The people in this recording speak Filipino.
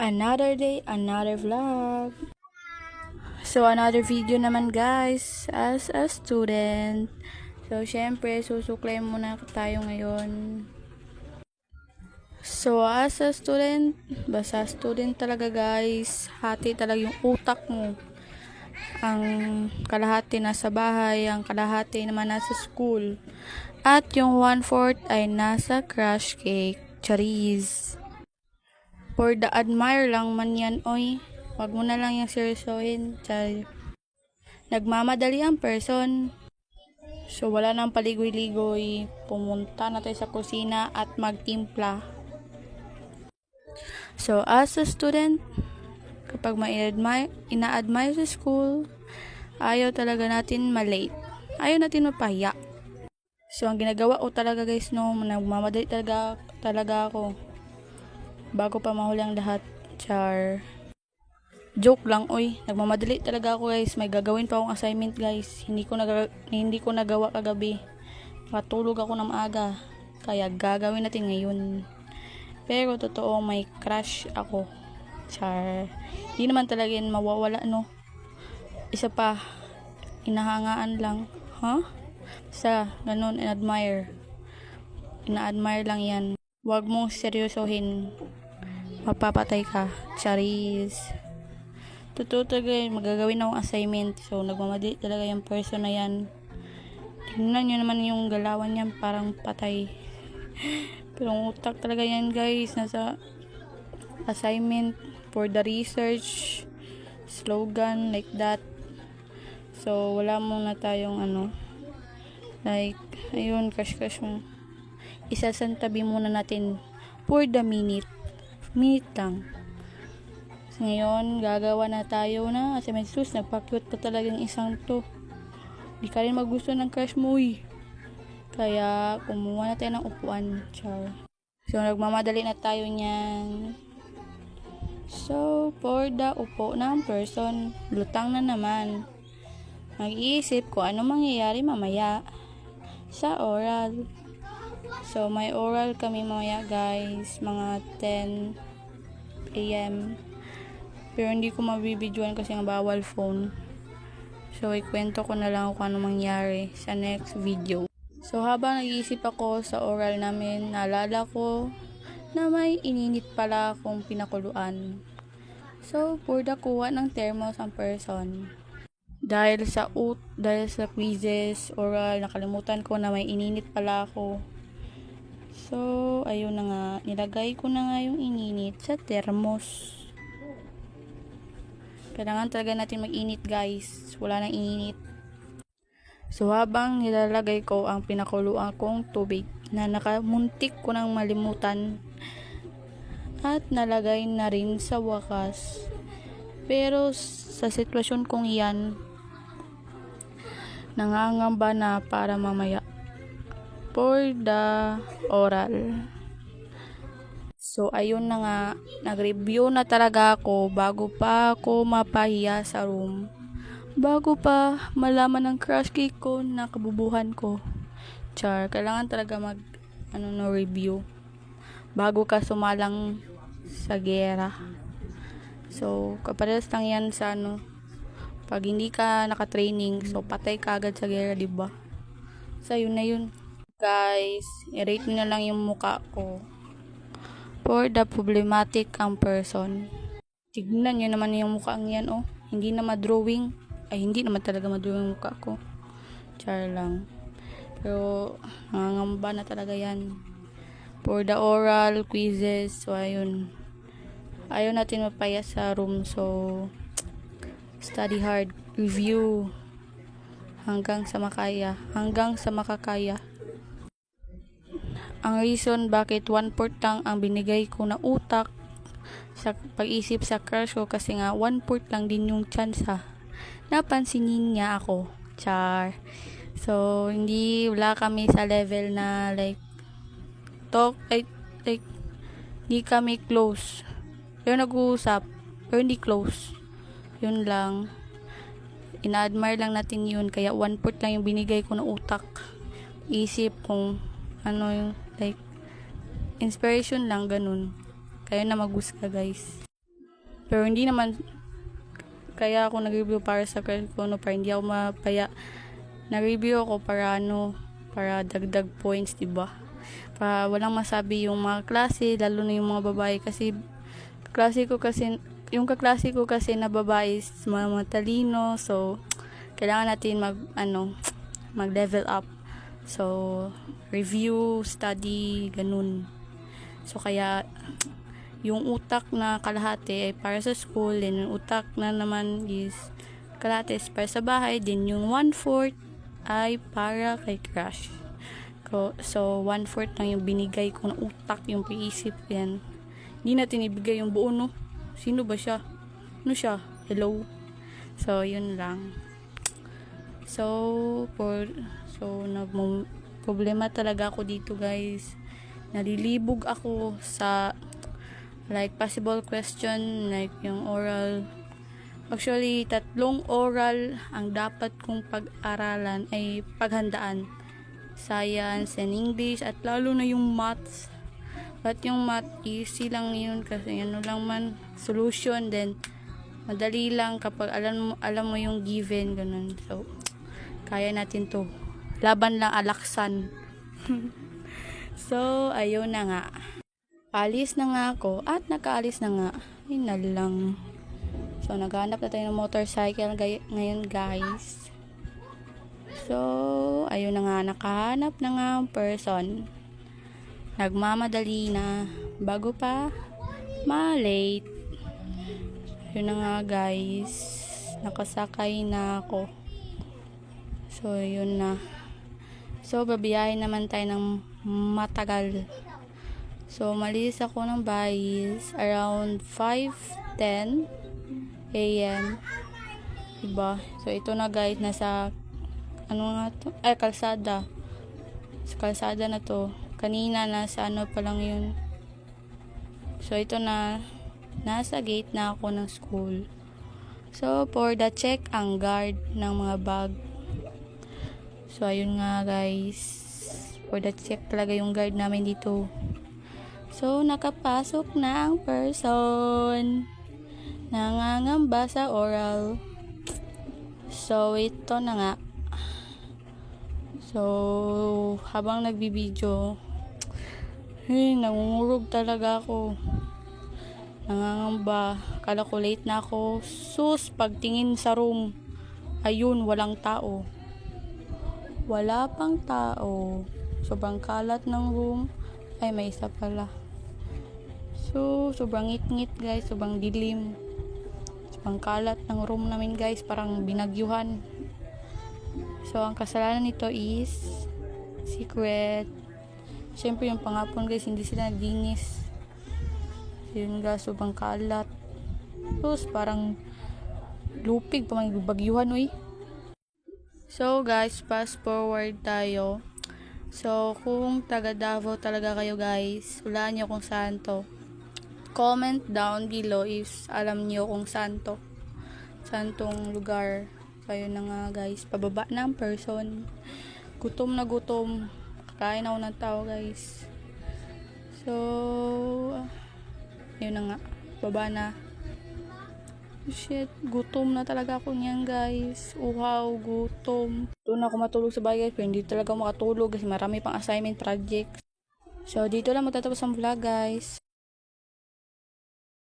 Another day, another vlog. So, another video naman guys, as a student. So, syempre, susuklay muna tayo ngayon. So, as a student, basta student talaga guys, hati talaga yung utak mo. Ang kalahati nasa bahay, ang kalahati naman nasa school. At yung 1/4 ay nasa crush cake, charis. For the admire lang man yan, oy. Wag mo na lang yung seryosohin, chay. Nagmamadali ang person. So, wala nang paligoy-ligoy. Pumunta na tayo sa kusina at magtimpla. So, as a student, kapag ina-admire sa school, ayaw talaga natin malate. Ayaw natin mapahiya. So, ang ginagawa ko talaga guys, no, nagmamadali talaga ako. Bago pa mahuli ang lahat, char. Joke lang, oy. Nagmamadali talaga ako guys. May gagawin pa akong assignment guys. Hindi ko nagawa kagabi. Matulog ako ng maaga. Kaya gagawin natin ngayon. Pero totoo, may crush ako. Char. Hindi naman talaga yan mawawala, no. Isa pa, inahangaan lang. Huh? Basta, ganun, ina-admire lang yan. Huwag mong seryosohin. Mapapatay ka. Charis. Totoo talaga yun, magagawin akong assignment. So, nagmamadali talaga yung person na yan. Tingnan nyo naman yung galawan niya, parang patay. Pero ang utak talaga yan guys, nasa assignment for the research, slogan, like that. So, wala muna tayong like, ayun, crush mo. Isasantabi muna natin for the minute lang. So, ngayon, gagawa na tayo na assignment. Sus, nagpa-cute pa talagang isang to. Di ka rin magusto ng crush mo, eh. Kaya, kumuha na tayo ng upuan. Char. So, nagmamadali na tayo niyan. So, for the upo ng person, lutang na naman. Mag-iisip kung ano mangyayari mamaya sa oral. So, may oral kami mamaya guys, mga 10 a.m. Pero hindi ko mabibidyoan kasi nga bawal phone. So, ikwento ko na lang kung ano mangyari sa next video. So, habang nag-iisip ako sa oral namin, naalala ko na may ininit pala akong pinakuluan. So, for the kuha ng thermos ang person. Dahil sa quizzes, oral, nakalimutan ko na may ininit pala ako. So, ayun na nga, nilagay ko na nga yung ininit sa thermos. Kailangan talaga natin mag-init guys. Wala nang init. So, habang nilalagay ko ang pinakuluan kong tubig na nakamuntik ko nang malimutan at nalagay na rin sa wakas. Pero sa sitwasyon kong yan, nangangamba na para mamaya for the oral. So, ayun na nga, nag-review na talaga ako bago pa ako mapahiya sa room. Bago pa malaman ng crush cake ko na kabubuhan ko. Char, kailangan talaga review bago ka sumalang sa gera. So, kapares lang yan sa pag hindi ka naka-training, so patay ka agad sa gera, diba? So, yun na yun. Guys, i-rate nyo na lang yung mukha ko. For the problematic ang person. Tignan nyo naman yung mukha yan, oh. Hindi na ma-drawing. Ay, hindi naman talaga ma-drawing yung mukha ko. Char lang. Pero, nangangamba na talaga yan. For the oral, quizzes, so ayun. Ayaw natin mapaya sa room, so study hard, review hanggang sa makakaya. Ang reason bakit 1/4 lang ang binigay ko na utak sa pag-isip sa crush ko kasi nga 1/4 lang din yung chance napansinin niya ako. Char. So, wala kami sa level na like hindi kami close. Pero nag-uusap, pero hindi close. Yun lang. Ina-admire lang natin yun. Kaya 1/4 lang yung binigay ko na utak. Isip kung inspiration lang, ganun. kayo na maghusga guys. Pero hindi naman kaya ako nag-review para sa credit ko, no, para hindi ako mapaya. Nag-review ako para para dagdag points, diba? Para walang masabi yung mga klase, lalo na yung mga babae, kasi yung kaklase ko kasi na babae is mga matalino, so kailangan natin mag level up. So review, study, ganun. So kaya yung utak na kalahati ay para sa school, then yung utak na naman is kalahati is para sa bahay, then yung 1/4 ay para kay crush. So 1/4 lang yung binigay ko na utak, yung paisip yan. Hindi natin ibigay yung buo, no? Sino ba siya? Ano siya? Hello? So yun lang. So problema talaga ako dito guys. Nalilibog ako sa like possible question, like yung oral. Actually 3 oral ang dapat kong pag-aralan ay paghandaan. Science and English, at lalo na yung maths. But yung math easy lang yun kasi ano lang man solution, then madali lang kapag alam mo yung given, ganun. So kaya natin to. Laban lang alaksan. So ayun na nga. Alis na nga ako at nakaalis na nga. Yun na lang. So naghanap na tayo ng motorcycle ngayon guys. So ayun na nga, nakahanap na nga ang person. Nagmamadali na bago pa ma-late. Yun na nga guys, nakasakay na ako. So yun na. So babiyahin naman tayo ng matagal. So malis ako ng Bayis around 5:10 AM. Diba? So ito na guys, nasa kalsada. Sa kalsada na to. Kanina nasa pa lang yun. So ito na, nasa gate na ako ng school. So for the check ang guard ng mga bag. So ayun nga guys, for the check talaga yung guard namin dito. So nakapasok na ang person. Nangangamba sa oral. So ito na nga. So habang nagbibideo, nangungurog talaga ako. Nangangamba. Kala ko late na ako. Sus, pagtingin sa room, ayun, walang tao. Wala pang tao. Sobrang kalat ng room. Ay, may isa pala. So, sobrang ngit-ngit guys. Sobrang dilim. Sobrang kalat ng room namin guys. Parang binagyuhan. So, ang kasalanan nito is secret. Siyempre, yung pangapon guys, hindi sila naglinis. Yun guys, sobrang kalat. Tapos, parang lupig pa, may bagyuhan, uy. So guys, fast forward tayo. So kung taga Davao talaga kayo guys, hulaan nyo kung saan to. Comment down below if alam nyo kung saan to. Saan tong lugar. Kayo na nga guys, pababa na ang person. Gutom na gutom. Kakain ako ng tao guys. So yun na nga, baba na. Shit, gutom na talaga ako niyan guys. Uhaw, gutom. Doon ako matulog sa bahay guys, pero hindi talaga makatulog kasi marami pang assignment project. So dito lang magtatapos ang vlog guys.